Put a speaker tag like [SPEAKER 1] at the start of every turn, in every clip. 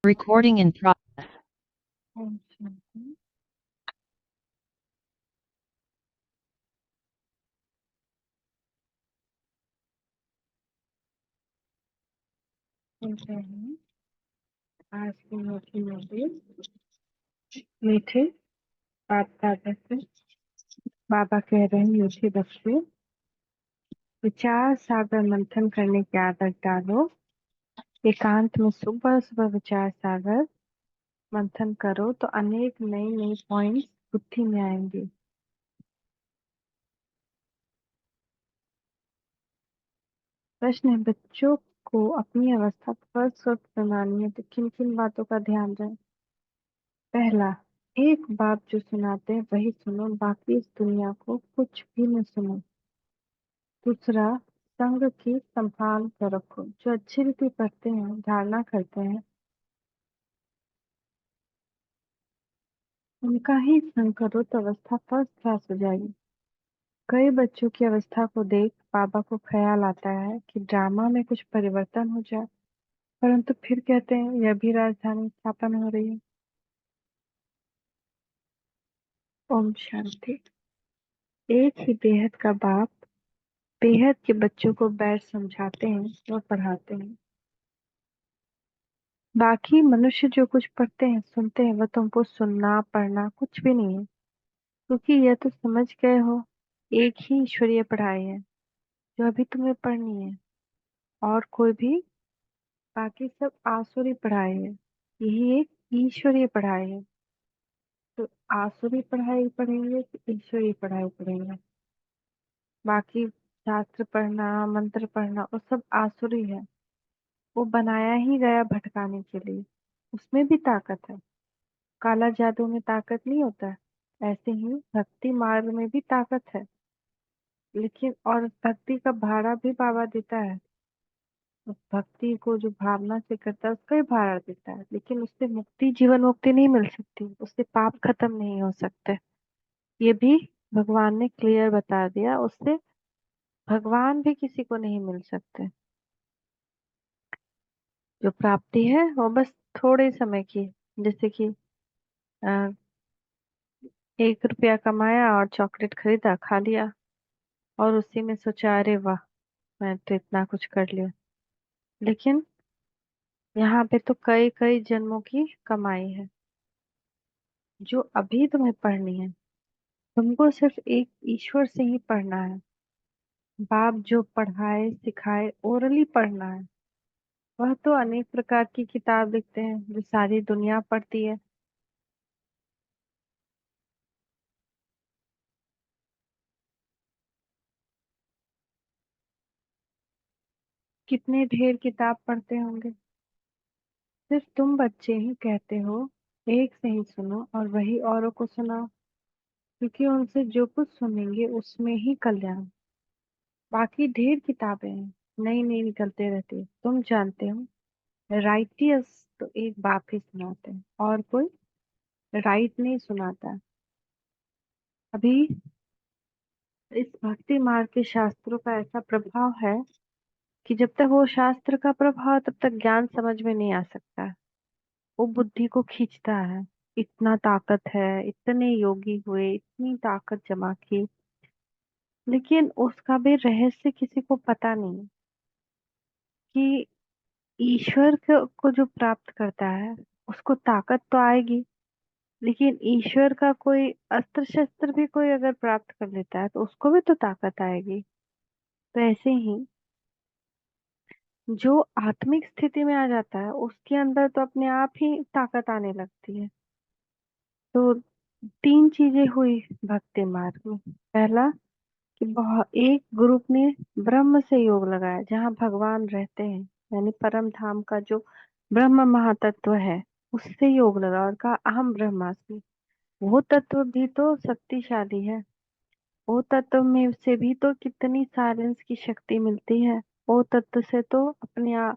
[SPEAKER 1] Recording in progress.
[SPEAKER 2] Om Shanti. सुनते हैं आज की मीठी मीठी मीठे बात बातें से बाबा कह रहे हैं मीठे बच्चे विचार सागर मंथन करने की आदत डालो। एकांत में सुबह सुबह विचार सागर मंथन करो तो अनेक नई नई पॉइंट्स बुद्धि में आएंगे। प्रश्न है, बच्चों को अपनी अवस्था पर स्वस्थ बनानी है तो किन किन बातों का ध्यान रहे। पहला, एक बात जो सुनाते हैं वही सुनो, बाकी इस दुनिया को कुछ भी न सुनो। दूसरा, संग की संभाल कर रखो। जो अच्छी रीति पढ़ते हैं, धारणा करते हैं, उनका ही संग करो तो अवस्था फर्स्ट क्लास हो जाएगी। कई बच्चों की अवस्था को देख बाबा को ख्याल आता है कि ड्रामा में कुछ परिवर्तन हो जाए, परंतु फिर कहते हैं यह भी राजधानी स्थापन हो रही है। ओम शांति। एक ही बेहद का बाप बेहद के बच्चों को बैठ समझाते हैं और पढ़ाते हैं। बाकी मनुष्य जो कुछ पढ़ते हैं सुनते हैं वह तुमको सुनना पढ़ना कुछ भी नहीं है, क्योंकि यह तो समझ गए हो एक ही ईश्वरीय पढ़ाई है जो अभी तुम्हें पढ़नी है, और कोई भी बाकी सब आसुरी पढ़ाई है। यही एक ईश्वरीय पढ़ाई है। तो आसुरी पढ़ाई पढ़ेंगे कि ईश्वरीय पढ़ाई पढ़ेंगे। बाकी शास्त्र पढ़ना मंत्र पढ़ना वो सब आसुरी है, वो बनाया ही गया भटकाने के लिए। उसमें भी ताकत है। काला जादू में ताकत नहीं होता है, ऐसे ही भक्ति मार्ग में भी ताकत है, लेकिन और भक्ति का भाड़ा भी बाबा देता है। उस भक्ति को जो भावना से करता है उसका ही भाड़ा देता है, लेकिन उससे मुक्ति जीवन मुक्ति नहीं मिल सकती, उससे पाप खत्म नहीं हो सकते। ये भी भगवान ने क्लियर बता दिया, उससे भगवान भी किसी को नहीं मिल सकते। जो प्राप्ति है वो बस थोड़े समय की, जैसे कि 1 रुपया कमाया और चॉकलेट खरीदा खा लिया, और उसी में सोचा अरे वाह मैं तो इतना कुछ कर लिया। लेकिन यहाँ पे तो कई कई जन्मों की कमाई है जो अभी तुम्हें पढ़नी है। तुमको सिर्फ एक ईश्वर से ही पढ़ना है। बाप जो पढ़ाए सिखाए ओरली पढ़ना है। वह तो अनेक प्रकार की किताब लिखते हैं जो सारी दुनिया पढ़ती है। कितने ढेर किताब पढ़ते होंगे। सिर्फ तुम बच्चे ही कहते हो एक से ही सुनो और वही औरों को सुनाओ, क्योंकि उनसे जो कुछ सुनेंगे उसमें ही कल्याण। बाकी ढेर किताबें हैं, नई नई निकलते रहती है। तुम जानते हो राइटियस तो एक बाप ही सुनाते हैं, और कोई राइट नहीं सुनाता। अभी इस भक्ति मार्ग के शास्त्रों का ऐसा प्रभाव है कि जब तक वो शास्त्र का प्रभाव तब तक ज्ञान समझ में नहीं आ सकता है। वो बुद्धि को खींचता है। इतना ताकत है, इतने योगी हुए, इतनी ताकत जमा की, लेकिन उसका भी रहस्य किसी को पता नहीं कि ईश्वर को जो प्राप्त करता है उसको ताकत तो आएगी, लेकिन ईश्वर का कोई अस्त्र शस्त्र भी कोई अगर प्राप्त कर लेता है तो उसको भी तो ताकत आएगी। तो ऐसे ही जो आत्मिक स्थिति में आ जाता है उसके अंदर तो अपने आप ही ताकत आने लगती है। तो 3 चीजें हुई भक्ति मार्ग में। पहला कि बहुत एक ग्रुप ने ब्रह्म से योग लगाया, जहाँ भगवान रहते हैं, यानी परम धाम का जो ब्रह्म महातत्व है उससे योग लगा और कहा अहम ब्रह्मास्मि। वो तत्व भी तो शक्तिशाली है। वो तत्व में से भी तो कितनी साइलेंस की शक्ति मिलती है। वो तत्व से तो अपने आप,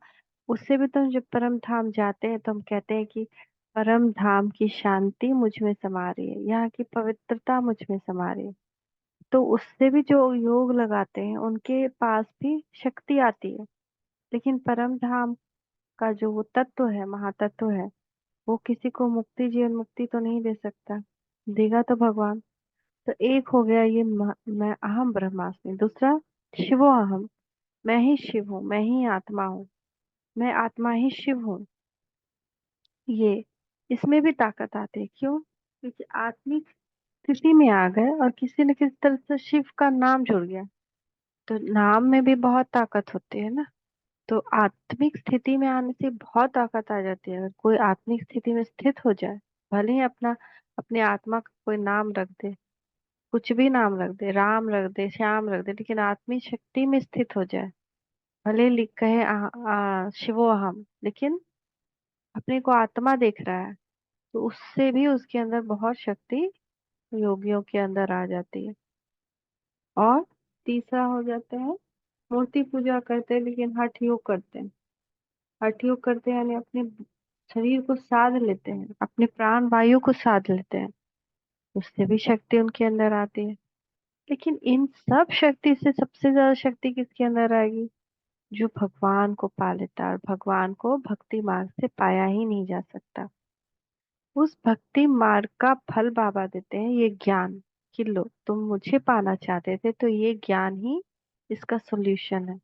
[SPEAKER 2] उससे भी तो जब परम धाम जाते हैं तो हम कहते हैं कि परम धाम की शांति मुझ में समा रही है, यहाँ की पवित्रता मुझ में समा रही है। तो उससे भी जो योग लगाते हैं उनके पास भी शक्ति आती है। लेकिन परम धाम का जो वो तत्व है, महातत्व है, वो किसी को मुक्ति, जीवन मुक्ति तो नहीं दे सकता। देगा तो भगवान। तो एक हो गया ये मैं अहम ब्रह्मास्मि। दूसरा, शिवो अहम, मैं ही शिव हूँ, मैं ही आत्मा हूँ, मैं आत्मा ही शिव हूँ। ये इसमें भी ताकत आती है। क्यों? क्योंकि आत्मिक स्थिति में आ गए और किसी न किसी तरह से शिव का नाम जुड़ गया, तो नाम में भी बहुत ताकत होती है ना। तो आत्मिक स्थिति में आने से बहुत ताकत आ जाती है। अगर कोई आत्मिक स्थिति में स्थित हो जाए, भले ही अपने आत्मा का कोई नाम रख दे, कुछ भी नाम रख दे, राम रख दे, श्याम रख दे, लेकिन आत्मिक शक्ति में स्थित हो जाए, भले ही लिख कहे शिवो हम, लेकिन अपने को आत्मा देख रहा है, तो उससे भी उसके अंदर बहुत शक्ति योगियों के अंदर आ जाती है। और तीसरा हो जाता है, मूर्ति पूजा करते हैं लेकिन हठ योग करते हैं। हठ योग करते हैं यानी अपने शरीर को साध लेते हैं, अपने प्राण वायु को साध लेते हैं, उससे भी शक्ति उनके अंदर आती है। लेकिन इन सब शक्ति से सबसे ज्यादा शक्ति किसके अंदर आएगी? जो भगवान को पा लेता है, और भगवान को भक्ति मार्ग से पाया ही नहीं जा सकता। उस भक्ति मार्ग का फल बाबा देते हैं, ये ज्ञान, कि लो तुम मुझे पाना चाहते थे, तो ये ज्ञान ही इसका सॉल्यूशन है।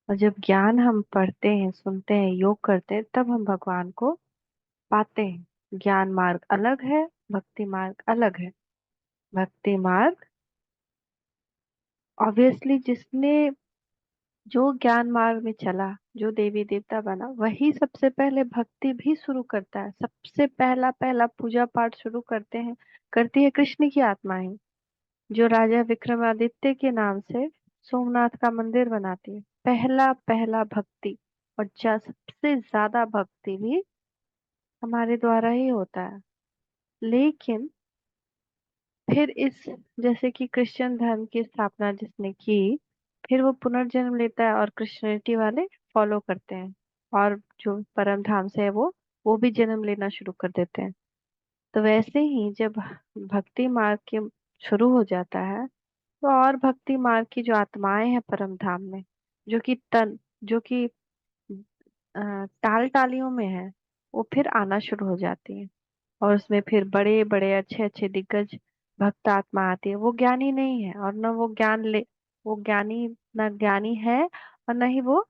[SPEAKER 2] और जब ज्ञान हम पढ़ते हैं, सुनते हैं, योग करते हैं, तब हम भगवान को पाते हैं। ज्ञान मार्ग अलग है, भक्ति मार्ग अलग है। भक्ति मार्ग ऑब्वियसली जिसने, जो ज्ञान मार्ग में चला, जो देवी देवता बना, वही सबसे पहले भक्ति भी शुरू करता है। सबसे पहला पहला पूजा पाठ शुरू करती है कृष्ण की आत्मा ही, जो राजा विक्रमादित्य के नाम से सोमनाथ का मंदिर बनाती है। पहला पहला भक्ति, और सबसे ज्यादा भक्ति भी हमारे द्वारा ही होता है। लेकिन फिर इस, जैसे कि क्रिश्चियन धर्म की स्थापना जिसने की, फिर वो पुनर्जन्म लेता है और क्रिश्चियनिटी वाले फॉलो करते हैं, और जो परम धाम से है वो भी जन्म लेना शुरू कर देते हैं। तो वैसे ही जब भक्ति मार्ग के शुरू हो जाता है, तो और भक्ति मार्ग की जो आत्माएं हैं परम धाम में, जो कि टाल टालियों में है, वो फिर आना शुरू हो जाती है। और उसमें फिर बड़े बड़े अच्छे अच्छे दिग्गज भक्त आत्मा आती है। वो ज्ञानी नहीं है, और न वो वो ज्ञानी, न ज्ञानी है, और न ही वो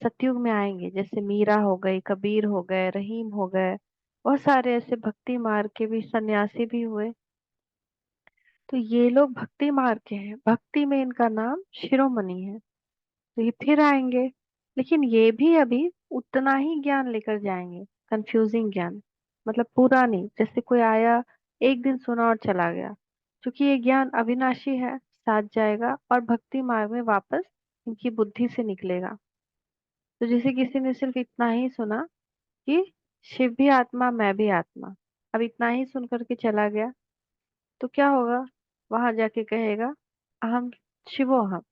[SPEAKER 2] सतयुग में आएंगे। जैसे मीरा हो गई, कबीर हो गए, रहीम हो गए, बहुत सारे ऐसे भक्ति मार्ग के भी सन्यासी भी हुए। तो ये लोग भक्ति मार्ग के हैं, भक्ति में इनका नाम शिरोमणि है। तो ये फिर आएंगे, लेकिन ये भी अभी उतना ही ज्ञान लेकर जाएंगे, कंफ्यूजिंग ज्ञान, मतलब पूरा नहीं। जैसे कोई आया, एक दिन सुना और चला गया, क्योंकि ये ज्ञान अविनाशी है, साथ जाएगा और भक्ति मार्ग में वापस इनकी बुद्धि से निकलेगा। तो जैसे किसी ने सिर्फ इतना ही सुना कि शिव भी आत्मा, मैं भी आत्मा, अब इतना ही सुन करके चला गया, तो क्या होगा? वहां जाके कहेगा अहम शिवो हम,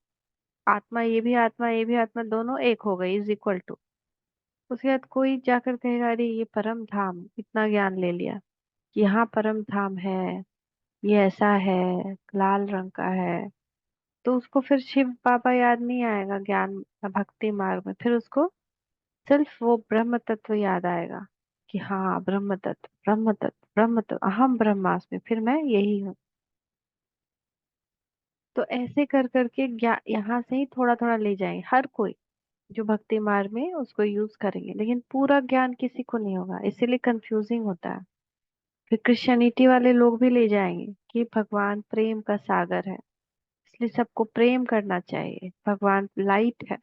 [SPEAKER 2] आत्मा ये भी आत्मा, ये भी आत्मा, दोनों एक हो गई, इज इक्वल टू। उसके बाद कोई जाकर कहेगा अरे ये परम धाम, इतना ज्ञान ले लिया कि यहाँ परम धाम है, ये ऐसा है, लाल रंग का है, तो उसको फिर शिव बाबा याद नहीं आएगा ज्ञान भक्ति मार्ग में। फिर उसको सिर्फ वो ब्रह्म तत्व याद आएगा, कि हाँ ब्रह्म तत्व, ब्रह्म तत्व, ब्रह्म तत्व, अहम ब्रह्मास्मि, फिर मैं यही हूँ। तो ऐसे कर करके यहाँ से ही थोड़ा थोड़ा ले जाएंगे हर कोई, जो भक्ति मार्ग में उसको यूज करेंगे, लेकिन पूरा ज्ञान किसी को नहीं होगा, इसीलिए कंफ्यूजिंग होता है। फिर क्रिश्चियनिटी वाले लोग भी ले जाएंगे कि भगवान प्रेम का सागर है, इसलिए सबको प्रेम करना चाहिए, भगवान लाइट है।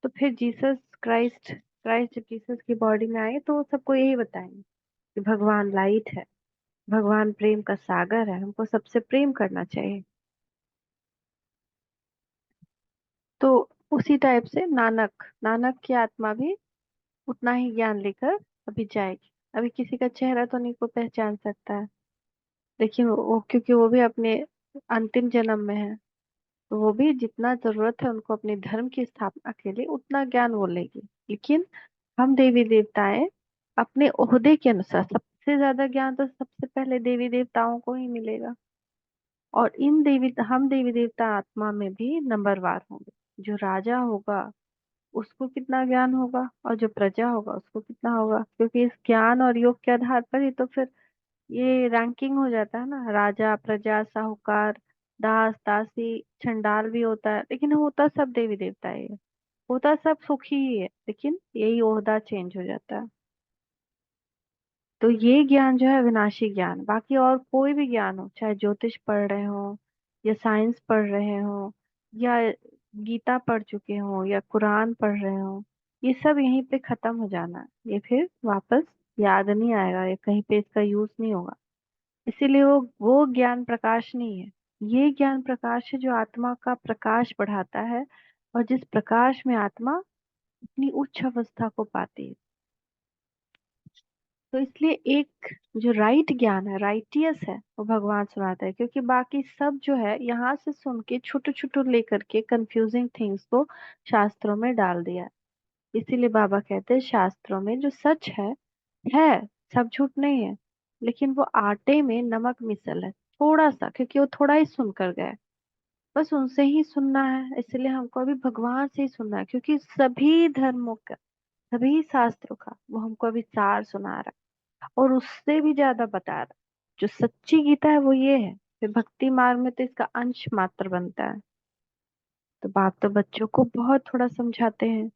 [SPEAKER 2] तो फिर जीसस क्राइस्ट क्राइस्ट जब जीसस की बॉडी में आए, तो वो सबको यही बताएंगे कि भगवान लाइट है, भगवान प्रेम का सागर है, हमको सबसे प्रेम करना चाहिए। तो उसी टाइप से नानक नानक की आत्मा भी उतना ही ज्ञान लेकर अभी जाएगी। अभी किसी का चेहरा तो नहीं को पहचान सकता है, लेकिन वो क्योंकि वो भी अपने अंतिम जन्म में है, तो वो भी जितना जरूरत है उनको अपने धर्म की स्थापना के लिए, उतना ज्ञान वो लेगी। लेकिन हम देवी देवताएं अपने ओहदे के अनुसार, सबसे ज्यादा ज्ञान तो सबसे पहले देवी देवताओं को ही मिलेगा। और हम देवी देवता आत्मा में भी नंबरवार होंगे। जो राजा होगा, उसको कितना ज्ञान होगा और जो प्रजा होगा उसको कितना होगा, क्योंकि इस ज्ञान और योग के आधार पर ही तो फिर ये रैंकिंग हो जाता है ना। राजा, प्रजा, साहूकार, दास, दासी, चंडाल भी होता है, लेकिन होता सब देवी देवता है ये। होता सब सुखी ही है, लेकिन यही ओहदा चेंज हो जाता है। तो ये ज्ञान जो है विनाशी ज्ञान, बाकी और कोई भी ज्ञान हो, चाहे ज्योतिष पढ़ रहे हो या साइंस पढ़ रहे हो या गीता पढ़ चुके हो या कुरान पढ़ रहे हो, ये सब यहीं पे खत्म हो जाना है। ये फिर वापस याद नहीं आएगा, ये कहीं पे इसका यूज नहीं होगा। इसीलिए वो ज्ञान प्रकाश नहीं है। ये ज्ञान प्रकाश है जो आत्मा का प्रकाश बढ़ाता है, और जिस प्रकाश में आत्मा अपनी उच्च अवस्था को पाती है। तो इसलिए एक जो राइट ज्ञान है, राइटियस है, वो भगवान सुनाता है, क्योंकि बाकी सब जो है यहाँ से सुन के छोटू छोटू लेकर के कंफ्यूजिंग थिंग्स को शास्त्रों में डाल दिया है। इसीलिए बाबा कहते हैं शास्त्रों में जो सच है, सब झूठ नहीं है, लेकिन वो आटे में नमक मिसल है थोड़ा सा, क्योंकि वो थोड़ा ही सुनकर गए। बस उनसे ही सुनना है, इसलिए हमको अभी भगवान से ही सुनना है, क्योंकि सभी धर्मों का, सभी शास्त्रों का वो हमको अभी सार सुना रहा है, और उससे भी ज्यादा बता रहा है। जो सच्ची गीता है वो ये है, फिर भक्ति मार्ग में तो इसका अंश मात्र बनता है। तो बाप तो बच्चों को बहुत थोड़ा समझाते हैं,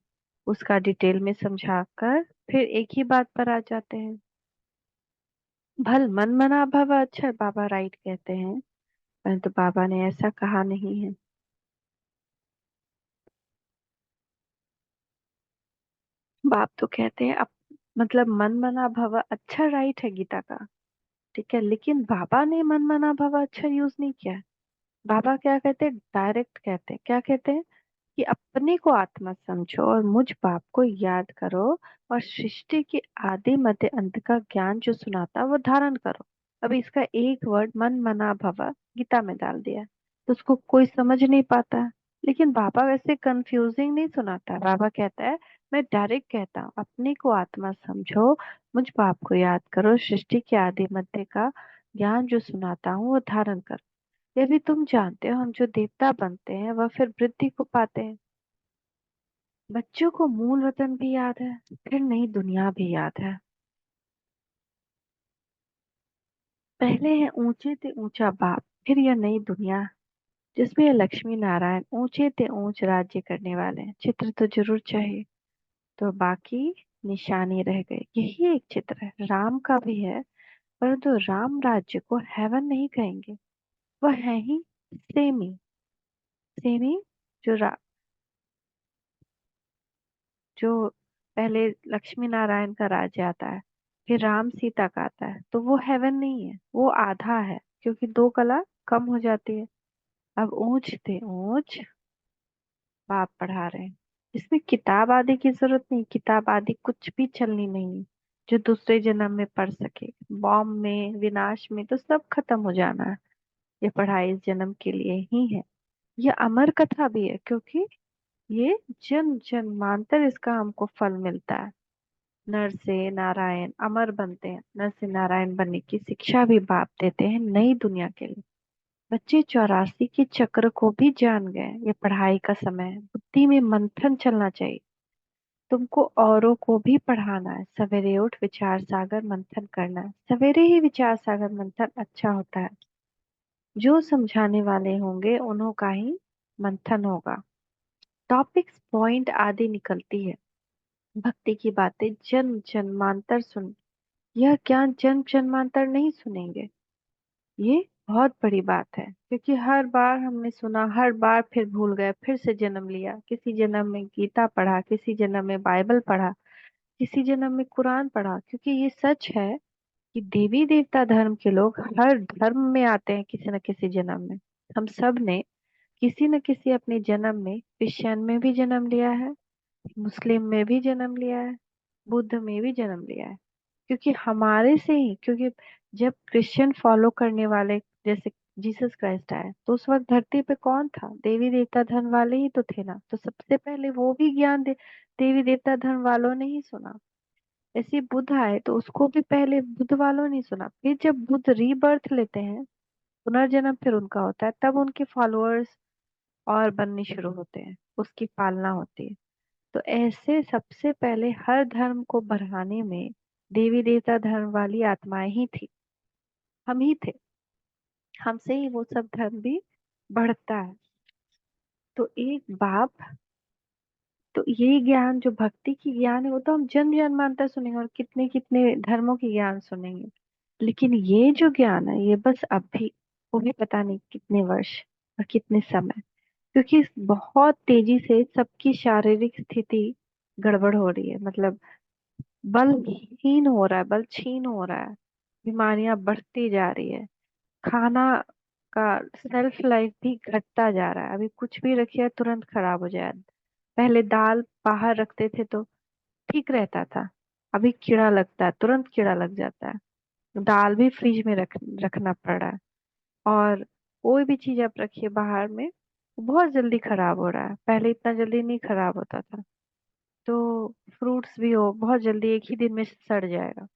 [SPEAKER 2] उसका डिटेल में समझाकर फिर एक ही बात पर आ जाते हैं। भल मन मना भव, अच्छा बाबा राइट कहते हैं, परंतु बाबा ने ऐसा कहा नहीं है। बाप तो कहते हैं अब, मतलब मन मना भव अच्छा राइट है गीता का, ठीक है, लेकिन बाबा ने मन मना भव अच्छा यूज नहीं किया है। बाबा क्या कहते हैं, डायरेक्ट कहते हैं, क्या कहते हैं कि अपने को आत्मा समझो और मुझ बाप को याद करो, और सृष्टि के आदि मध्य अंत का ज्ञान जो सुनाता वो धारण करो। अब इसका एक वर्ड मन मना भवा गीता में डाल दिया है, तो उसको कोई समझ नहीं पाता है। लेकिन बाबा वैसे कंफ्यूजिंग नहीं सुनाता, बाबा कहता है, मैं डायरेक्ट कहता हूँ, अपने को आत्मा समझो, मुझ बाप को याद करो, सृष्टि के आदि मध्य का ज्ञान जो सुनाता हूँ वो धारण करो। ये भी तुम जानते हो, हम जो देवता बनते हैं वह फिर वृद्धि को पाते हैं। बच्चों को मूल वतन भी याद है, फिर नई दुनिया भी याद है। पहले है ऊंचे ते ऊंचा बाप, फिर यह नई दुनिया जिसमें यह लक्ष्मी नारायण ऊंचे ते ऊंच राज्य करने वाले हैं। चित्र तो जरूर चाहिए, तो बाकी निशानी रह गई। यही एक चित्र है, राम का भी है, परंतु राम राज्य को हेवन नहीं कहेंगे, वह है ही सेमी। सेमी जो जो पहले लक्ष्मी नारायण का राज्य आता है, फिर राम सीता का आता है, तो वो हेवन नहीं है, वो आधा है, क्योंकि दो कला कम हो जाती है। अब ऊंच थे ऊंच बाप पढ़ा रहे हैं, इसमें किताब आदि की जरूरत नहीं, किताब आदि कुछ भी चलनी नहीं है, जो दूसरे जन्म में पढ़ सके। बॉम्ब में, विनाश में तो सब खत्म हो जाना है, ये पढ़ाई इस जन्म के लिए ही है। ये अमर कथा भी है, क्योंकि ये जन्म जन्मांतर इसका हमको फल मिलता है। नर से नारायण अमर बनते हैं, नर से नारायण बनने की शिक्षा भी बाप देते हैं नई दुनिया के लिए। बच्चे 84 के चक्र को भी जान गए, ये पढ़ाई का समय है, बुद्धि में मंथन चलना चाहिए। तुमको औरों को भी पढ़ाना है, सवेरे उठ विचार सागर मंथन करना है। सवेरे ही विचार सागर मंथन अच्छा होता है, जो समझाने वाले होंगे उन्हों का ही मंथन होगा। टॉपिक्स पॉइंट आदि निकलती है, भक्ति की बातें जन्म जन्मांतर सुन, यह ज्ञान जन्म जन्मांतर नहीं सुनेंगे। ये बहुत बड़ी बात है, क्योंकि हर बार हमने सुना, हर बार फिर भूल गए, फिर से जन्म लिया, किसी जन्म में गीता पढ़ा, किसी जन्म में बाइबल पढ़ा, किसी जन्म में कुरान पढ़ा। क्योंकि ये सच है कि देवी देवता धर्म के लोग हर धर्म में आते हैं किसी न किसी जन्म में। हम सब ने किसी न किसी अपने जन्म में, क्रिश्चियन में भी जन्म लिया है, मुस्लिम में भी जन्म लिया है, बुद्ध में भी जन्म लिया है। क्योंकि हमारे से ही, क्योंकि जब क्रिश्चियन फॉलो करने वाले जैसे जीसस क्राइस्ट आए, तो उस वक्त धरती पे कौन था, देवी देवता धर्म वाले ही तो थे ना। तो सबसे पहले वो भी ज्ञान देवी देवता धर्म वालों ने ही सुना। ऐसे बुद्ध आए तो उसको भी पहले बुद्ध वालों ने सुना, फिर जब बुद्ध रीबर्थ लेते हैं, पुनर्जन्म फिर उनका होता है, तब उनके फॉलोअर्स और बनने शुरू होते हैं, उसकी पालना होती है। तो ऐसे सबसे पहले हर धर्म को बढ़ाने में देवी देवता धर्म वाली आत्माएं ही थी, हम ही थे। हमसे ही वो सब धर्म भी बढ़ता है। तो एक बाप, तो ये ज्ञान जो भक्ति की ज्ञान है वो तो हम जन जन मानता सुनेंगे और कितने कितने धर्मों की ज्ञान सुनेंगे। लेकिन ये जो ज्ञान है ये बस अभी, वो भी पता नहीं कितने वर्ष और कितने समय, क्योंकि बहुत तेजी से सबकी शारीरिक स्थिति गड़बड़ हो रही है। मतलब बलहीन हो रहा है, बल छीन हो रहा है, बीमारियां बढ़ती जा रही है, खाना का सेल्फ लाइफ भी घटता जा रहा है। अभी कुछ भी रखिए तुरंत खराब हो जाए। पहले दाल बाहर रखते थे तो ठीक रहता था, अभी कीड़ा लगता है, तुरंत कीड़ा लग जाता है। दाल भी फ्रिज में रखना पड़ रहा है। और कोई भी चीज आप रखिए बाहर में, वो बहुत जल्दी खराब हो रहा है, पहले इतना जल्दी नहीं खराब होता था। तो फ्रूट्स भी हो बहुत जल्दी एक ही दिन में सड़ जाएगा।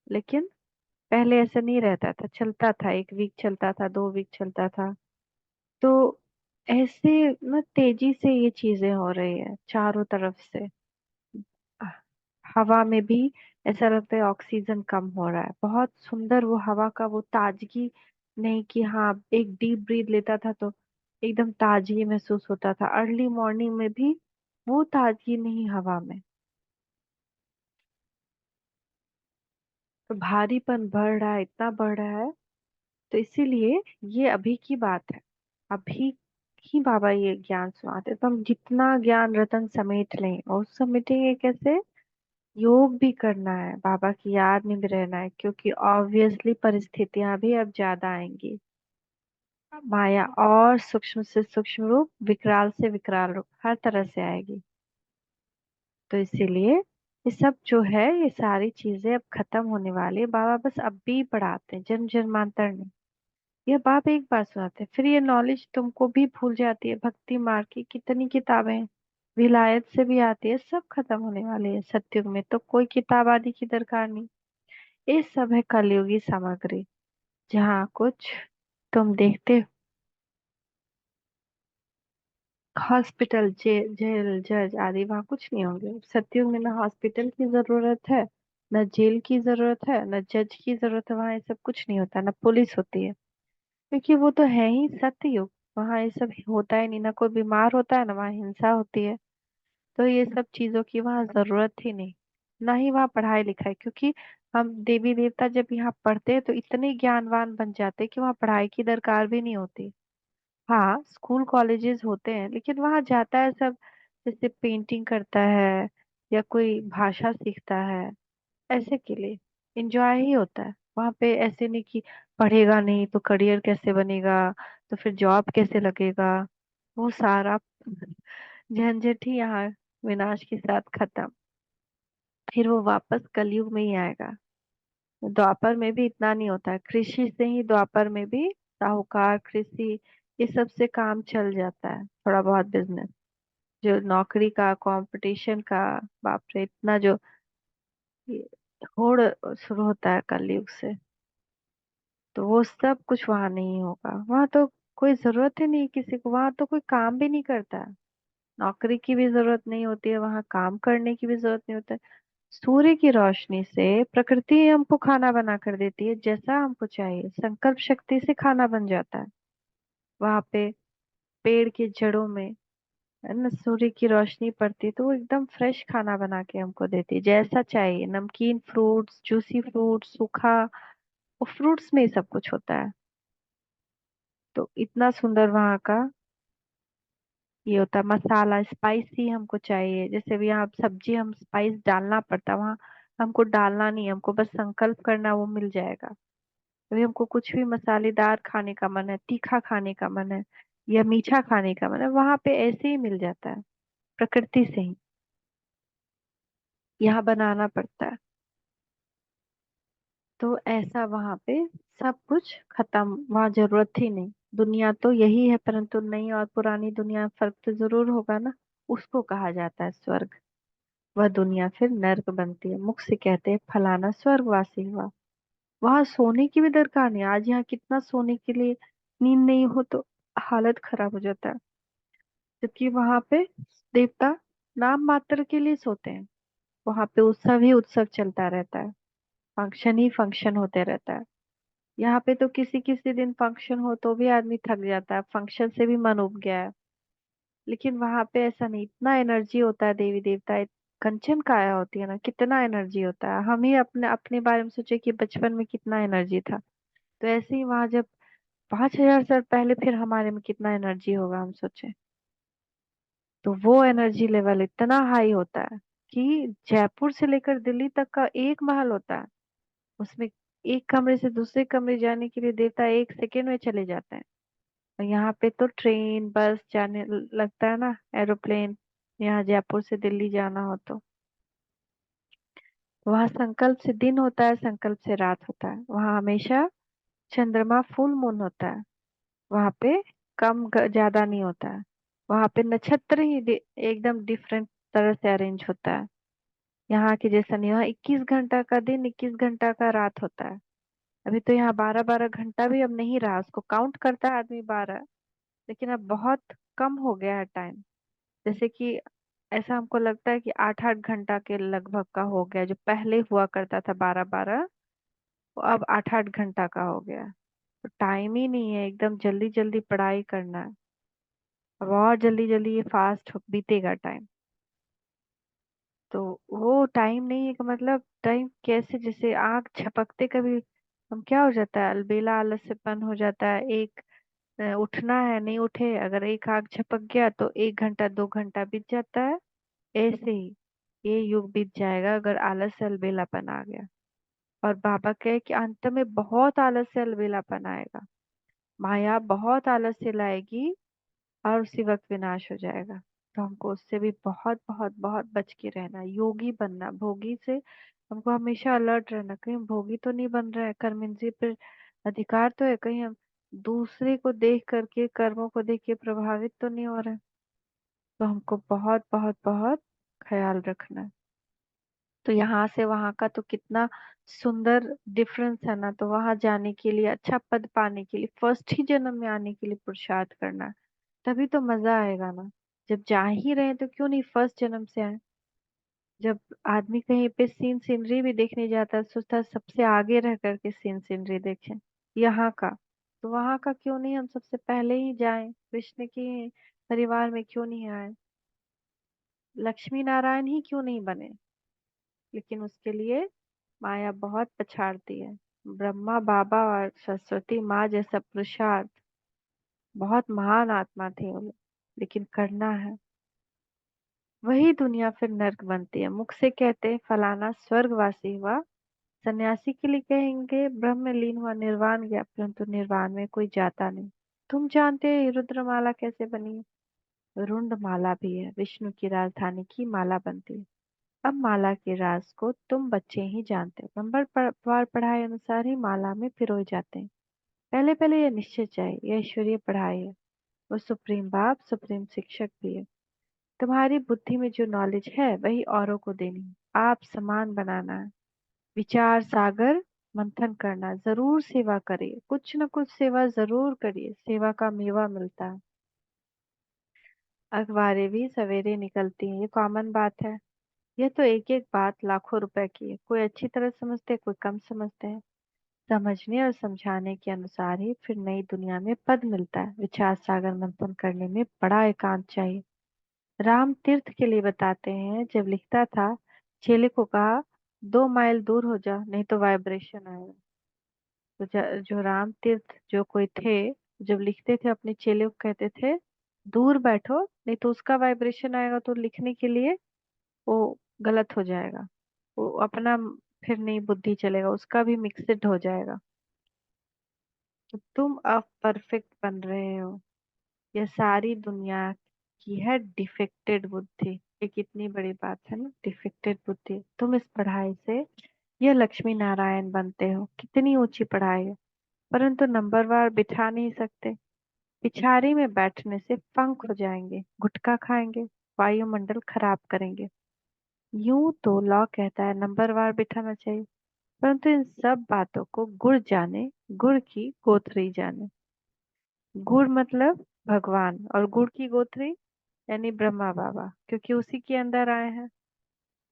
[SPEAKER 2] लेकिन पहले ऐसा नहीं रहता था, चलता था, 1 वीक चलता था, 2 वीक चलता था। तो ऐसे ना तेजी से ये चीजें हो रही है चारों तरफ से। हवा में भी ऐसा लगता है ऑक्सीजन कम हो रहा है। बहुत सुंदर वो हवा का वो ताजगी नहीं कि हाँ एक डीप ब्रीथ लेता था तो एकदम ताजगी महसूस होता था, अर्ली मॉर्निंग में भी वो ताजगी नहीं हवा में। तो भारीपन बढ़ रहा है, इतना बढ़ रहा है। तो इसीलिए ये अभी की बात है, अभी ही बाबा ये ज्ञान सुनाते। तो हम जितना ज्ञान रतन समेट लें, और समेटेंगे कैसे? योग भी करना है, बाबा की याद में भी रहना है, क्योंकि ऑब्वियसली परिस्थितियां भी अब ज्यादा आएंगी। माया और सूक्ष्म से सूक्ष्म रूप, विकराल से विकराल रूप, हर तरह से आएगी। तो इसीलिए ये सब जो है, ये सारी चीजें अब खत्म होने वाली है। बाबा बस अब भी पढ़ाते हैं, जन्म जन्मांतर नहीं। ये बाप एक बार सुनाते हैं, फिर ये नॉलेज तुमको भी भूल जाती है। भक्ति मार्ग की कितनी किताबें विलायत से भी आती है, सब खत्म होने वाली है। सत्युग में तो कोई किताब आदि की दरकार नहीं। ये सब है कलयुगी सामग्री। जहाँ कुछ तुम देखते हॉस्पिटल, जेल, जज आदि, वहाँ कुछ नहीं होंगे। सत्युग में ना हॉस्पिटल की जरूरत है, न जेल की जरूरत है, न जज की जरूरत है। वहाँ ये सब कुछ नहीं होता, ना पुलिस होती है, क्योंकि वो तो है ही सत्युग। वहाँ ये सब होता ही नहीं, ना कोई बीमार होता है, ना वहाँ हिंसा होती है। तो ये सब चीजों की वहाँ जरूरत ही नहीं। ना ही वहाँ पढ़ाई लिखाई, क्योंकि हम देवी देवता जब यहाँ पढ़ते हैं तो इतने ज्ञानवान बन जाते हैं कि वहाँ पढ़ाई की दरकार भी नहीं होती। हाँ स्कूल कॉलेजेस होते हैं, लेकिन वहाँ जाता है सब, जैसे पेंटिंग करता है या कोई भाषा सीखता है, ऐसे के लिए एंजॉय ही होता है। वहाँ पे ऐसे नहीं कि पढ़ेगा नहीं तो करियर कैसे बनेगा, तो फिर जॉब कैसे लगेगा। वो सारा झंझट ही यहाँ विनाश के साथ खत्म। फिर वो वापस कलयुग में ही आएगा। द्वापर में भी इतना नहीं होता है, कृषि से ही द्वापर में भी साहूकार कृषि ये सब से काम चल जाता है, थोड़ा बहुत बिजनेस। जो नौकरी का कंपटीशन का, बाप रे, इतना जो ये होड़ शुरू होता है कलयुग से। तो वो सब कुछ वहां नहीं होगा। वहां तो कोई जरूरत ही नहीं किसी को, वहां तो कोई काम भी नहीं करता है। नौकरी की भी जरूरत नहीं होती है, वहां काम करने की भी जरूरत नहीं होता है। सूर्य की रोशनी से प्रकृति हमको खाना बना कर देती है, जैसा हमको चाहिए। संकल्प शक्ति से खाना बन जाता है वहां पे। पेड़ की जड़ों में है ना, सूर्य की रोशनी पड़ती है तो वो एकदम फ्रेश खाना बना के हमको देती है, जैसा चाहिए। नमकीन फ्रूट्स, जूसी फ्रूट्स, सूखा, वो फ्रूट्स में ही सब कुछ होता है। तो इतना सुंदर वहाँ का ये होता है। मसाला स्पाइसी हमको चाहिए, जैसे भी यहाँ सब्जी हम स्पाइस डालना पड़ता है, वहाँ हमको डालना नहीं, हमको बस संकल्प करना, वो मिल जाएगा। अभी हमको कुछ भी मसालेदार खाने का मन है, तीखा खाने का मन है, या मीठा खाने का मन है, वहां पे ऐसे ही मिल जाता है, प्रकृति से ही। यहाँ बनाना पड़ता है। तो ऐसा वहां पे सब कुछ खत्म, वहां जरूरत ही नहीं। दुनिया तो यही है, परंतु नई और पुरानी दुनिया में फर्क तो जरूर होगा ना। उसको कहा जाता है स्वर्ग। वह दुनिया फिर नर्क बनती है, मुख से कहते हैं फलाना स्वर्गवासी हुआ। वहां सोने की भी दरकार नहीं। आज यहाँ कितना सोने के लिए, नींद नहीं हो तो हालत खराब हो जाता है। जबकि वहां पे देवता नाम मात्र के लिए सोते हैं। वहां पे उत्सव ही उत्सव चलता रहता है, फंक्शन ही फंक्शन होते रहता है। यहाँ पे तो किसी किसी दिन फंक्शन हो तो भी आदमी थक जाता है, फंक्शन से भी मन उब गया है। लेकिन वहां पे ऐसा नहीं, इतना एनर्जी होता है, देवी देवता कंचन काया होती है ना, कितना एनर्जी होता है। हम ही अपने अपने बारे में सोचे कि बचपन में कितना एनर्जी था, तो ऐसे ही वहां जब 5,000 साल पहले फिर हमारे में कितना एनर्जी होगा हम सोचे। तो वो एनर्जी लेवल इतना हाई होता है कि जयपुर से लेकर दिल्ली तक का एक महल होता है, उसमें एक कमरे से दूसरे कमरे जाने के लिए देवता 1 सेकेंड में चले जाते हैं। और यहाँ पे तो ट्रेन बस जाने लगता है ना, एरोप्लेन। यहाँ जयपुर से दिल्ली जाना हो तो वहाँ संकल्प से दिन होता है, संकल्प से रात होता है। वहाँ हमेशा चंद्रमा फुल मून होता है। वहाँ पे ज्यादा नहीं होता है। वहाँ पे नक्षत्र ही एकदम डिफरेंट तरह से अरेंज होता है। यहाँ के जैसा नहीं, वहाँ 21 घंटा का दिन, 21 घंटा का रात होता है। अभी तो यहाँ 12-12 घंटा भी अब नहीं रहा, उसको काउंट करता है आदमी 12, लेकिन अब बहुत कम हो गया है टाइम। जैसे कि ऐसा हमको लगता है कि 8-8 घंटा के लगभग का हो गया, जो पहले हुआ करता था 12-12, वो अब 8-8 घंटा का हो गया। तो टाइम ही नहीं है, एकदम जल्दी जल्दी पढ़ाई करना है। अब और जल्दी जल्दी ये फास्ट बीतेगा टाइम। तो वो टाइम नहीं है कि मतलब टाइम कैसे, जैसे आंख झपकते कभी हम क्या हो जाता है, अलबेला आलस्यपन हो जाता है। एक उठना है, नहीं उठे, अगर एक आंख झपक गया तो 1 घंटा 2 घंटा बीत जाता है। ऐसे ही ये युग बीत जाएगा अगर आलस से अलबेलापन आ गया। और बाबा कहे कि अंत में बहुत आलस से अलबेलापन आएगा, माया बहुत आलस से लाएगी, और उसी वक्त विनाश हो जाएगा। तो हमको उससे भी बहुत बहुत बहुत बच के रहना, योगी बनना। भोगी से हमको हमेशा अलर्ट रहना, कहीं भोगी तो नहीं बन रहा है, कर्मेंद्रिय पर अधिकार तो है, कहीं हम दूसरे को देख करके, कर्मों को देख के प्रभावित तो नहीं हो रहे हैं। तो हमको बहुत बहुत बहुत ख्याल रखना है। तो यहाँ से वहां का तो कितना सुंदर डिफरेंस है ना। तो वहां जाने के लिए, अच्छा पद पाने के लिए, फर्स्ट ही जन्म में आने के लिए पुरुषार्थ करना है। तभी तो मजा आएगा ना। जब जा ही रहे हैं तो क्यों नहीं फर्स्ट जन्म से आए। जब आदमी कहीं पे सीन सीनरी भी देखने जाता है, सोचता है सबसे आगे रह करके सीन सीनरी देखें यहाँ का। तो वहां का क्यों नहीं हम सबसे पहले ही जाएं, कृष्ण के परिवार में क्यों नहीं आए, लक्ष्मी नारायण ही क्यों नहीं बने। लेकिन उसके लिए माया बहुत पछाड़ती है। ब्रह्मा बाबा और सरस्वती माँ जैसा पुरुषार्थ, बहुत महान आत्मा थे वो लोग, लेकिन करना है। वही दुनिया फिर नर्क बनती है। मुख से कहते हैं फलाना स्वर्गवासी हुआ, सन्यासी के लिए कहेंगे ब्रह्म में लीन हुआ, निर्वाण गया, परंतु निर्वाण में कोई जाता नहीं। तुम जानते हो ये रुद्रमाला कैसे बनी है? रुंड माला भी है, विष्णु की राजधानी की माला बनती है। अब माला के राज को तुम बच्चे ही जानते हो, नंबर पर पढ़ाई अनुसार ही माला में पिरोए जाते हैं। पहले पहले यह निश्चय चाहिए, यह ईश्वरीय पढ़ाई है। वो सुप्रीम बाप, सुप्रीम शिक्षक भी है। तुम्हारी बुद्धि में जो नॉलेज है वही औरों को देनी है। आप समान बनाना है, विचार सागर मंथन करना है। जरूर सेवा करिए, कुछ न कुछ सेवा जरूर करिए, सेवा का मेवा मिलता है। अखबारें भी सवेरे निकलती हैं, ये कॉमन बात है। यह तो एक एक बात लाखों रुपए की है, कोई अच्छी तरह समझते हैं, कोई कम समझते हैं। समझने और समझाने के अनुसार ही फिर नई दुनिया में पद मिलता है। विचार सागर मंथन करने में बड़ा एकांत चाहिए। राम तीर्थ के लिए बताते हैं, जब लिखता था चेले को कहा 2 माइल दूर हो जा, नहीं तो वाइब्रेशन आएगा। तो जो राम तीर्थ जो कोई थे, जब लिखते थे अपने चेले को कहते थे दूर बैठो, नहीं तो उसका वाइब्रेशन आएगा तो लिखने के लिए वो गलत हो जाएगा। वो अपना फिर नहीं बुद्धि चलेगा, उसका भी मिक्सड हो जाएगा। तो तुम अब परफेक्ट बन रहे हो। यह सारी दुनिया की है डिफेक्टेड बुद्धि। ये कितनी बड़ी बात है ना, डिफेक्टेड बुद्धि। तुम इस पढ़ाई से यह लक्ष्मी नारायण बनते हो, कितनी ऊंची पढ़ाई है। परंतु नंबरवार बिठा नहीं सकते। पिछाड़ी में बैठने से पंख हो जाएंगे, गुटखा खाएंगे, वायुमंडल खराब करेंगे। यूं तो लॉ कहता है नंबरवार बिठाना चाहिए, परंतु इन सब बातों को गुड़ जाने, गुड़ की गोथरी जाने। गुड़ मतलब भगवान, और गुड़ की गोथरी यानी ब्रह्मा बाबा, क्योंकि उसी के अंदर आए हैं।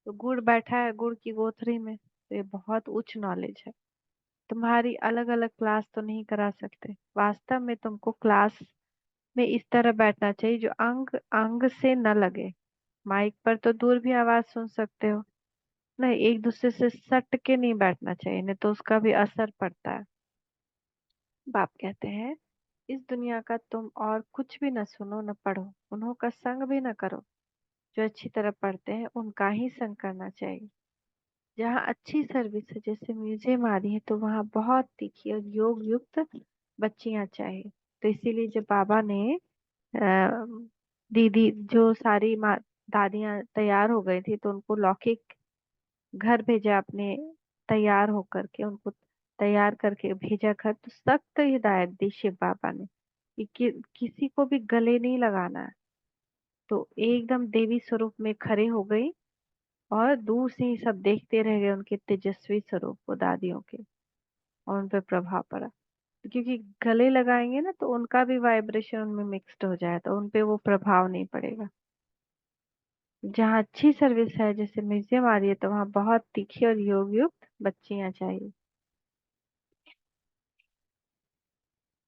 [SPEAKER 2] तो गुड़ बैठा है गुड़ की गोथरी में, तो ये बहुत उच्च नॉलेज है। तुम्हारी अलग अलग क्लास तो नहीं करा सकते, वास्तव में तुमको क्लास में इस तरह बैठना चाहिए जो अंग अंग से न लगे। माइक पर तो दूर भी आवाज सुन सकते हो, नहीं एक दूसरे से सट के नहीं बैठना चाहिए, नहीं तो उसका भी असर पड़ता है। बाप कहते हैं, इस दुनिया का तुम और कुछ भी न सुनो न पढ़ो, उन्हों का संग भी न करो। जो अच्छी तरह पढ़ते हैं उनका ही संग करना चाहिए। जहाँ अच्छी सर्विस है, जैसे म्यूजियम आदि है, तो वहाँ बहुत तीखी और योग युक्त बच्चियां चाहिए। तो इसीलिए जब बाबा ने दीदी जो सारी माँ दादियां तैयार हो गई थी, तो उनको लौकिक घर भेजा अपने, तैयार होकर के उनको तैयार करके भेजा घर। तो सख्त हिदायत दी शिव बाबा ने किसी को भी गले नहीं लगाना है। तो एकदम देवी स्वरूप में खड़े हो गई, और दूर से ही सब देखते रह गए उनके तेजस्वी स्वरूप को, दादियों के। और उन पर प्रभाव पड़ा, क्योंकि गले लगाएंगे ना तो उनका भी वाइब्रेशन उनमें मिक्स्ड हो जाए, तो उन पे वो प्रभाव नहीं पड़ेगा। जहाँ अच्छी सर्विस है, जैसे म्यूजियम आ रही है, तो वहाँ बहुत तीखी और योग युक्त बच्चियां चाहिए।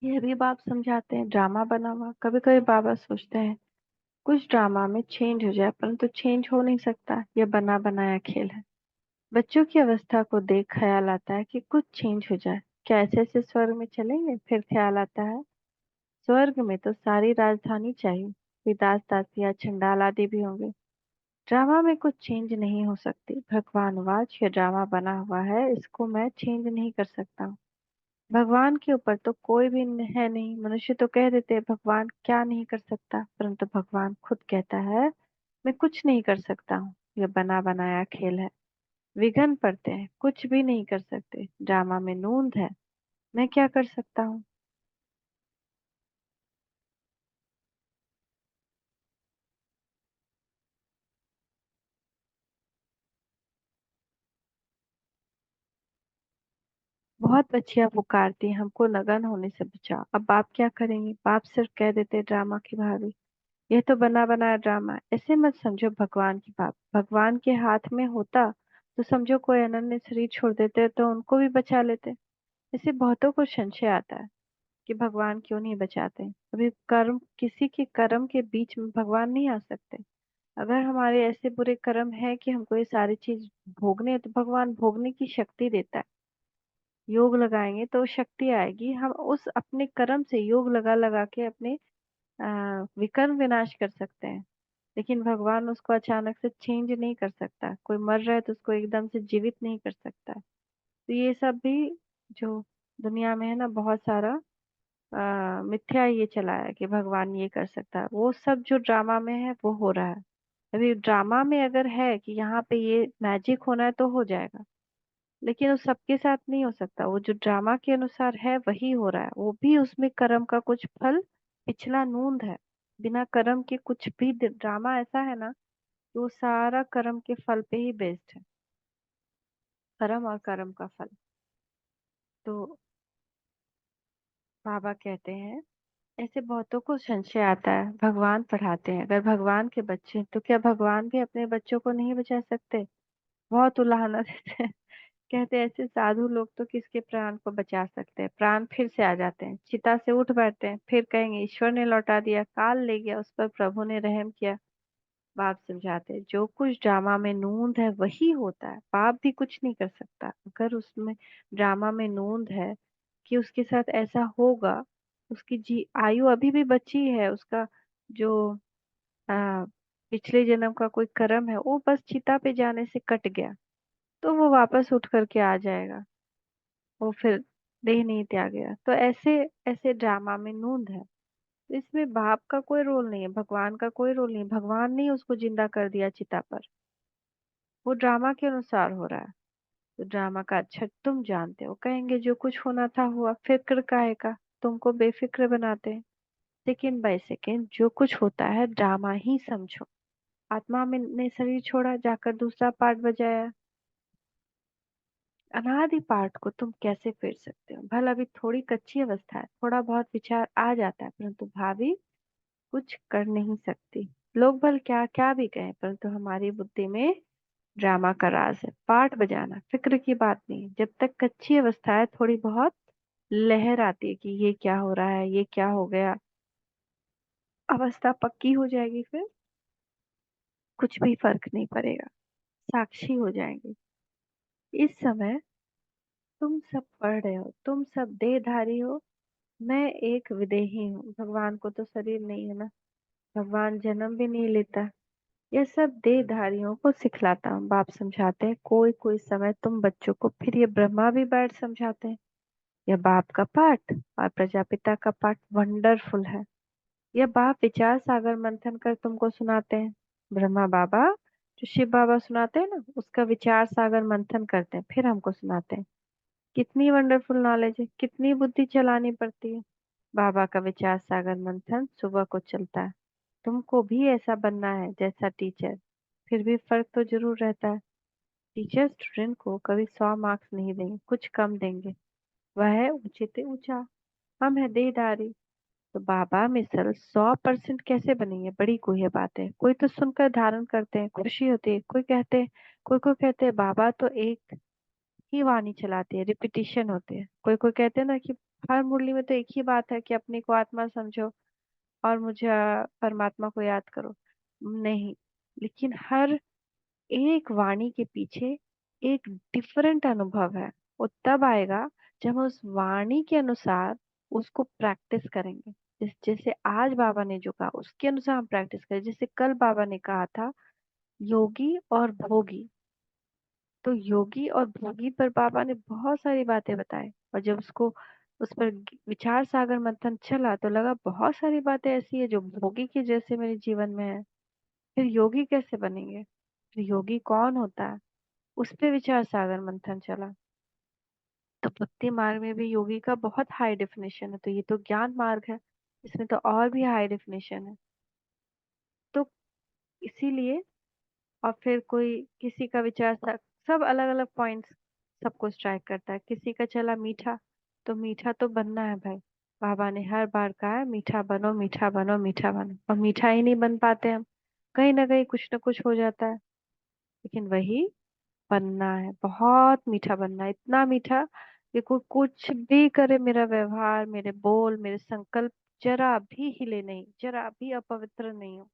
[SPEAKER 2] ये भी बाप समझाते हैं, ड्रामा बना हुआ। कभी कभी बाबा सोचते हैं कुछ ड्रामा में चेंज हो जाए, परंतु चेंज हो नहीं सकता, यह बना बनाया खेल है। बच्चों की अवस्था को देख ख्याल आता है कि कुछ चेंज हो जाए, क्या ऐसे ऐसे स्वर्ग में चलेंगे? फिर ख्याल आता है स्वर्ग में तो सारी राजधानी चाहिए, कोई दास दासियां चंडाल आदि भी होंगे। ड्रामा में कुछ चेंज नहीं हो सकती। भगवान वाच, ये ड्रामा बना हुआ है, इसको मैं चेंज नहीं कर सकता। भगवान के ऊपर तो कोई भी है नहीं। मनुष्य तो कह देते हैं भगवान क्या नहीं कर सकता, परंतु भगवान खुद कहता है मैं कुछ नहीं कर सकता हूँ, यह बना बनाया खेल है। विघन पड़ते हैं, कुछ भी नहीं कर सकते। ड्रामा में नूंद है, मैं क्या कर सकता हूँ? बहुत बच्चियां पुकारती हैं, हमको नगन होने से बचाओ। अब बाप क्या करेंगे? बाप सिर्फ कह देते ड्रामा की भाभी, यह तो बना बनाया ड्रामा है। ऐसे मत समझो भगवान की बात, भगवान के हाथ में होता तो समझो कोई अनन्य शरीर छोड़ देते तो उनको भी बचा लेते। ऐसे बहुतों को संशय आता है कि भगवान क्यों नहीं बचाते। अभी कर्म, किसी के कर्म के बीच में भगवान नहीं आ सकते। अगर हमारे ऐसे बुरे कर्म है कि हमको ये सारी चीज भोगने हैं, तो भगवान भोगने की शक्ति देता है। योग लगाएंगे तो शक्ति आएगी, हम उस अपने कर्म से योग लगा लगा के अपने विकर्म विनाश कर सकते हैं। लेकिन भगवान उसको अचानक से चेंज नहीं कर सकता। कोई मर रहा है तो उसको एकदम से जीवित नहीं कर सकता। तो ये सब भी जो दुनिया में है ना, बहुत सारा मिथ्या ये चला है कि भगवान ये कर सकता है। वो सब जो ड्रामा में है वो हो रहा है। अभी ड्रामा में अगर है कि यहाँ पे ये मैजिक होना है तो हो जाएगा, लेकिन वो सबके साथ नहीं हो सकता। वो जो ड्रामा के अनुसार है वही हो रहा है, वो भी उसमें कर्म का कुछ फल पिछला नूंद है। बिना कर्म के कुछ भी ड्रामा ऐसा है ना, कि वो सारा कर्म के फल पे ही बेस्ड है। कर्म और कर्म का फल। तो बाबा कहते हैं ऐसे बहुतों को संशय आता है, भगवान पढ़ाते हैं, अगर भगवान के बच्चे हैं, तो क्या भगवान भी अपने बच्चों को नहीं बचा सकते? बहुत उलाहना देते हैं। कहते हैं ऐसे साधु लोग तो किसके प्राण को बचा सकते हैं? प्राण फिर से आ जाते हैं, चिता से उठ बैठते हैं, फिर कहेंगे ईश्वर ने लौटा दिया, काल ले गया, उस पर प्रभु ने रहम किया। बाप समझाते हैं जो कुछ ड्रामा में नूंद है वही होता है, बाप भी कुछ नहीं कर सकता। अगर उसमें ड्रामा में नूंद है कि उसके साथ ऐसा होगा, उसकी जी आयु अभी भी बची है, उसका जो आ, पिछले जन्म का कोई कर्म है वो बस चिता पे जाने से कट गया, तो वो वापस उठ करके आ जाएगा। वो फिर देह नहीं त्यागेगा। तो ऐसे ऐसे ड्रामा में नूंद है, तो इसमें बाप का कोई रोल नहीं है, भगवान का कोई रोल नहीं है। भगवान ने उसको जिंदा कर दिया चिता पर, वो ड्रामा के अनुसार हो रहा है। तो ड्रामा का अच्छा तुम जानते हो, कहेंगे जो कुछ होना था हुआ, फिक्र काहे का? तुमको बेफिक्र बनाते हैं। सेकेंड बाय सेकेंड जो कुछ होता है ड्रामा ही समझो। आत्मा में ने शरीर छोड़ा, जाकर दूसरा पार्ट बजाया। अनादि पार्ट को तुम कैसे फेर सकते हो? भला अभी थोड़ी कच्ची अवस्था है, थोड़ा बहुत विचार आ जाता है, परंतु भाभी कुछ कर नहीं सकती। लोग भल क्या क्या भी कहें, परंतु हमारी बुद्धि में ड्रामा का राज है। पाठ बजाना फिक्र की बात नहीं है। जब तक कच्ची अवस्था है, थोड़ी बहुत लहर आती है कि ये क्या हो रहा है, ये क्या हो गया। अवस्था पक्की हो जाएगी, फिर कुछ भी फर्क नहीं पड़ेगा, साक्षी हो जाएंगे। इस समय तुम सब पढ़ रहे हो, तुम सब देहधारी हो, मैं एक विदेही हूँ। भगवान को तो शरीर नहीं है ना, भगवान जन्म भी नहीं लेता। यह सब देहधारियों को सिखलाता हूँ। बाप समझाते हैं, कोई कोई समय तुम बच्चों को, फिर ये ब्रह्मा भी बैठ समझाते हैं। यह बाप का पाठ और प्रजापिता का पाठ वंडरफुल है। यह बाप विचार सागर मंथन कर तुमको सुनाते हैं। ब्रह्मा बाबा जो शिव बाबा सुनाते हैं ना, उसका विचार सागर मंथन करते हैं, फिर हमको सुनाते हैं। कितनी वंडरफुल नॉलेज है, कितनी बुद्धि चलानी पड़ती है। बाबा का विचार सागर मंथन सुबह को चलता है। तुमको भी ऐसा बनना है जैसा टीचर। फिर भी फर्क तो जरूर रहता है। टीचर स्टूडेंट को कभी 100 मार्क्स नहीं देंगे, कुछ कम देंगे। वह है ऊंचे से ऊंचा, हम है देहधारी। तो बाबा मिसल 100% कैसे बनेंगे, बड़ी गुह्य बात है। कोई तो सुनकर धारण करते हैं, खुशी होती है। कोई कोई कहते हैं बाबा तो एक ही वाणी चलाती है, रिपीटिशन होते हैं। कोई कोई कहते हैं ना कि हर मुरली में तो एक ही बात है कि अपने को आत्मा समझो और मुझे परमात्मा को याद करो। नहीं, लेकिन हर एक वाणी के पीछे एक डिफरेंट अनुभव है। वो तब आएगा जब हम उस वाणी के अनुसार उसको प्रैक्टिस करेंगे। जैसे आज बाबा ने जो कहा उसके अनुसार हम प्रैक्टिस करें। जैसे कल बाबा ने कहा था योगी और भोगी, तो योगी और भोगी पर बाबा ने बहुत सारी बातें बताई। और जब उसको उस पर विचार सागर मंथन चला तो लगा बहुत सारी बातें ऐसी है जो भोगी के जैसे मेरे जीवन में है। फिर योगी कैसे बनेंगे, फिर योगी कौन होता है, उस पे विचार सागर मंथन चला। तो भक्ति मार्ग में भी योगी का बहुत हाई डेफिनेशन है, तो ये तो ज्ञान मार्ग है, इसमें तो और भी हाई डेफिनेशन है। तो इसीलिए, और फिर कोई किसी का विचार सब अलग अलग पॉइंट्स सबको स्ट्राइक करता है। किसी का चला मीठा, तो मीठा तो बनना है भाई। बाबा ने हर बार कहा है मीठा बनो, मीठा बनो, मीठा बनो, और मीठा ही नहीं बन पाते हम। कहीं ना कहीं कुछ ना कुछ हो जाता है। लेकिन वही बनना है, बहुत मीठा बनना है, इतना मीठा कि कोई कुछ भी करे, मेरा व्यवहार, मेरे बोल, मेरे संकल्प जरा भी हिले नहीं, जरा भी अपवित्र नहीं हो।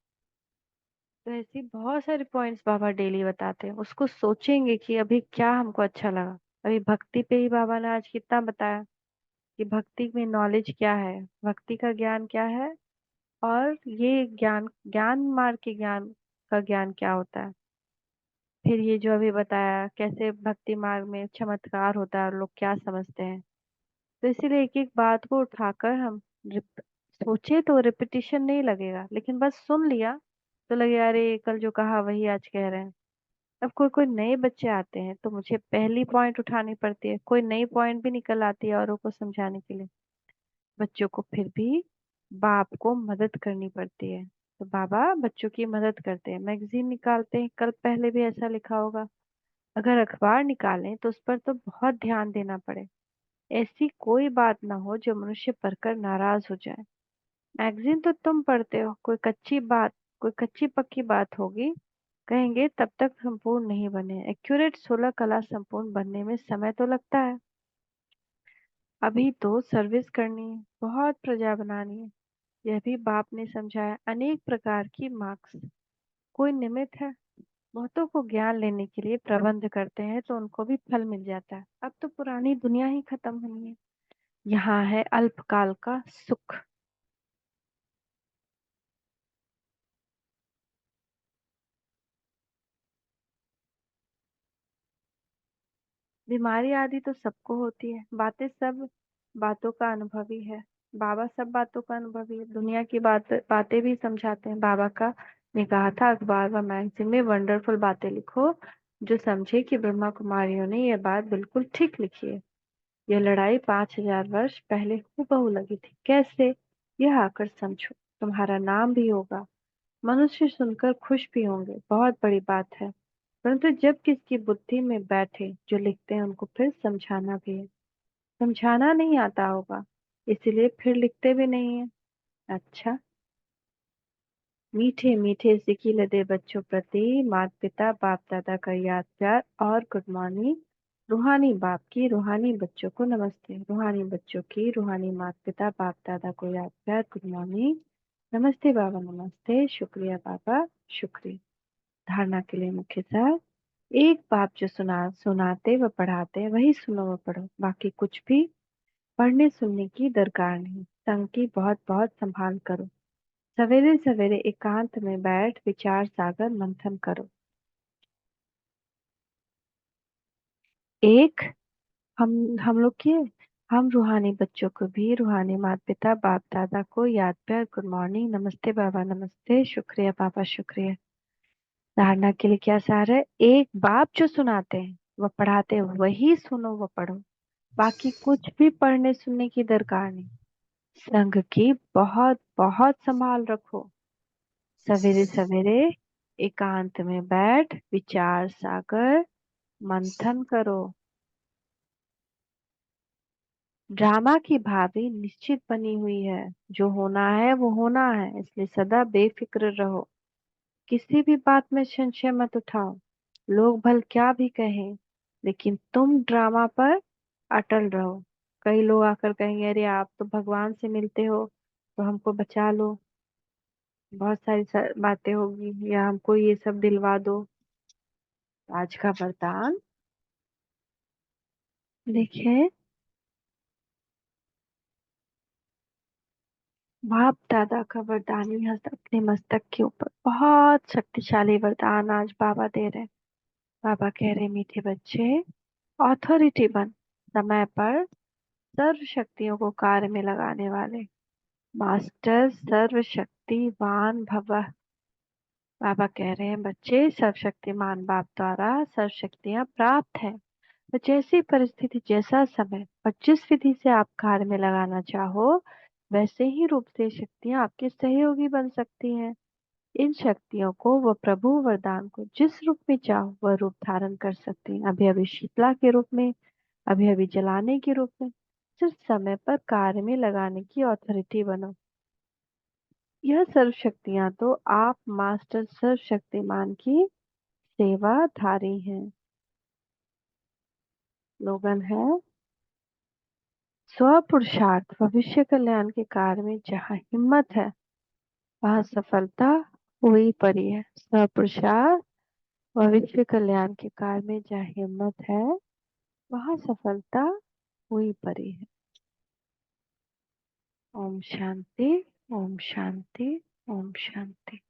[SPEAKER 2] तो ऐसी बहुत सारे पॉइंट्स बाबा डेली बताते हैं। उसको सोचेंगे कि अभी क्या हमको अच्छा लगा। अभी भक्ति पे ही बाबा ने आज कितना बताया कि भक्ति में नॉलेज क्या है, भक्ति का ज्ञान क्या है, और ये ज्ञान, ज्ञान मार्ग के ज्ञान का ज्ञान क्या होता है। फिर ये जो अभी बताया कैसे भक्ति मार्ग में चमत्कार होता है और लोग क्या समझते हैं। तो इसीलिए एक एक बात को उठाकर हम सोचे तो रिपीटिशन नहीं लगेगा, लेकिन बस सुन लिया तो लगे अरे कल जो कहा वही आज कह रहे हैं। अब कोई कोई नए बच्चे आते हैं तो मुझे पहली पॉइंट उठानी पड़ती है, कोई नई पॉइंट भी निकल आती है औरों को समझाने के लिए। बच्चों को फिर भी बाप को मदद करनी पड़ती है। तो बाबा बच्चों की मदद करते हैं, मैगजीन निकालते हैं। कल पहले भी ऐसा लिखा होगा। अगर अखबार निकालें तो उस पर तो बहुत ध्यान देना पड़े, ऐसी कोई बात ना हो जो मनुष्य पढ़कर नाराज हो जाए। मैगजीन तो तुम पढ़ते हो, कोई कच्ची पक्की बात होगी, कहेंगे तब तक संपूर्ण नहीं बने। एक्यूरेट 16 कला संपूर्ण बनने में समय तो लगता है। अभी तो सर्विस करनी है, बहुत प्रजा बनानी है। यह भी बाप ने समझाया। अनेक प्रकार की मार्क्स, कोई निमित्त है। बहुतों को ज्ञान लेने के लिए प्रबंध करते हैं तो उनको भी फल मिल जाता है। अब तो पुरानी दुनिया ही खत्म होनी है, यहाँ है अल्पकाल का सुख। बीमारी आदि तो सबको होती है, बातें सब बातों का अनुभवी है। बाबा सब बातों का अनुभवी है, दुनिया की बातें भी समझाते हैं। बाबा का ने कहा था अखबार व मैगजीन में वंडरफुल बातें लिखो, जो समझे कि ब्रह्मा कुमारियों ने यह बात बिल्कुल ठीक लिखी है। यह लड़ाई 5000 वर्ष पहले हूबहू लगी थी। कैसे, यह आकर समझो, तुम्हारा नाम भी होगा, मनुष्य सुनकर खुश भी होंगे, बहुत बड़ी बात है। परंतु जब किसकी बुद्धि में बैठे जो लिखते हैं उनको फिर समझाना भी है। समझाना नहीं आता होगा, इसीलिए फिर लिखते भी नहीं है। अच्छा, मीठे मीठे सिकी लदे बच्चों प्रति माता पिता बाप दादा का याद प्यार और गुड मॉर्निंग। रूहानी बाप की रूहानी बच्चों को नमस्ते। रूहानी बच्चों की रूहानी माता पिता बाप दादा को याद प्यार गुड मॉर्निंग। नमस्ते बाबा नमस्ते, शुक्रिया बाबा शुक्रिया। धारणा के लिए मुख्य सार। एक बाप जो सुनाते व पढ़ाते वही सुनो व पढ़ो, बाकी कुछ भी पढ़ने सुनने की दरकार नहीं। संग की बहुत बहुत संभाल करो। सवेरे सवेरे एकांत में बैठ विचार सागर मंथन करो। एक हम लोग किए। हम रूहानी बच्चों को भी रूहानी माता पिता बाप दादा को याद प्यार गुड मॉर्निंग, नमस्ते बाबा नमस्ते, शुक्रिया बाबा शुक्रिया। धारणा के लिए क्या सार है। एक बाप जो सुनाते हैं वह पढ़ाते हैं वही सुनो व पढ़ो, बाकी कुछ भी पढ़ने सुनने की दरकार नहीं। संघ की बहुत बहुत संभाल रखो। सवेरे सवेरे एकांत में बैठ विचार सागर मंथन करो। ड्रामा की भावी निश्चित बनी हुई है। जो होना है वो होना है, इसलिए सदा बेफिक्र रहो। किसी भी बात में संशय मत उठाओ। लोग भल क्या भी कहें, लेकिन तुम ड्रामा पर अटल रहो। कई लोग आकर कहेंगे अरे आप तो भगवान से मिलते हो तो हमको बचा लो, बहुत सारी बातें होगी, या हमको ये सब दिलवा दो। आज का वरदान देखिए। बाप दादा का वरदानी हस्त अपने मस्तक के ऊपर बहुत शक्तिशाली वरदान आज बाबा दे रहे हैं। बाबा कह रहे मीठे बच्चे, ऑथोरिटी बन, समय पर सर्व शक्तियों को कार्य में लगाने वाले मास्टर सर्वशक्तिवान भव। बाबा कह रहे हैं बच्चे, सर्वशक्तिमान बाप द्वारा सर्व शक्तियां प्राप्त है। तो जैसी परिस्थिति जैसा समय और जिस विधि से आप कार्य में लगाना चाहो, वैसे ही रूप से शक्तियां आपके सहयोगी बन सकती हैं। इन शक्तियों को व प्रभु वरदान को जिस रूप में चाहो वह रूप धारण कर सकती हैं। अभी अभी शीतला के रूप में, अभी अभी जलाने के रूप में। सिर्फ समय पर कार्य में लगाने की अथॉरिटी बनो। यह सर्व शक्तियां तो आप मास्टर सर्वशक्तिमान की सेवाधारी हैं। स्लोगन है, स्व पुरुषार्थ भविष्य कल्याण के कार्य में जहाँ हिम्मत है वहाँ सफलता हुई पड़ी है। स्व पुरुषार्थ भविष्य कल्याण के कार्य में जहाँ हिम्मत है वहाँ सफलता हुई पड़ी है। ओम शांति, ओम शांति, ओम शांति।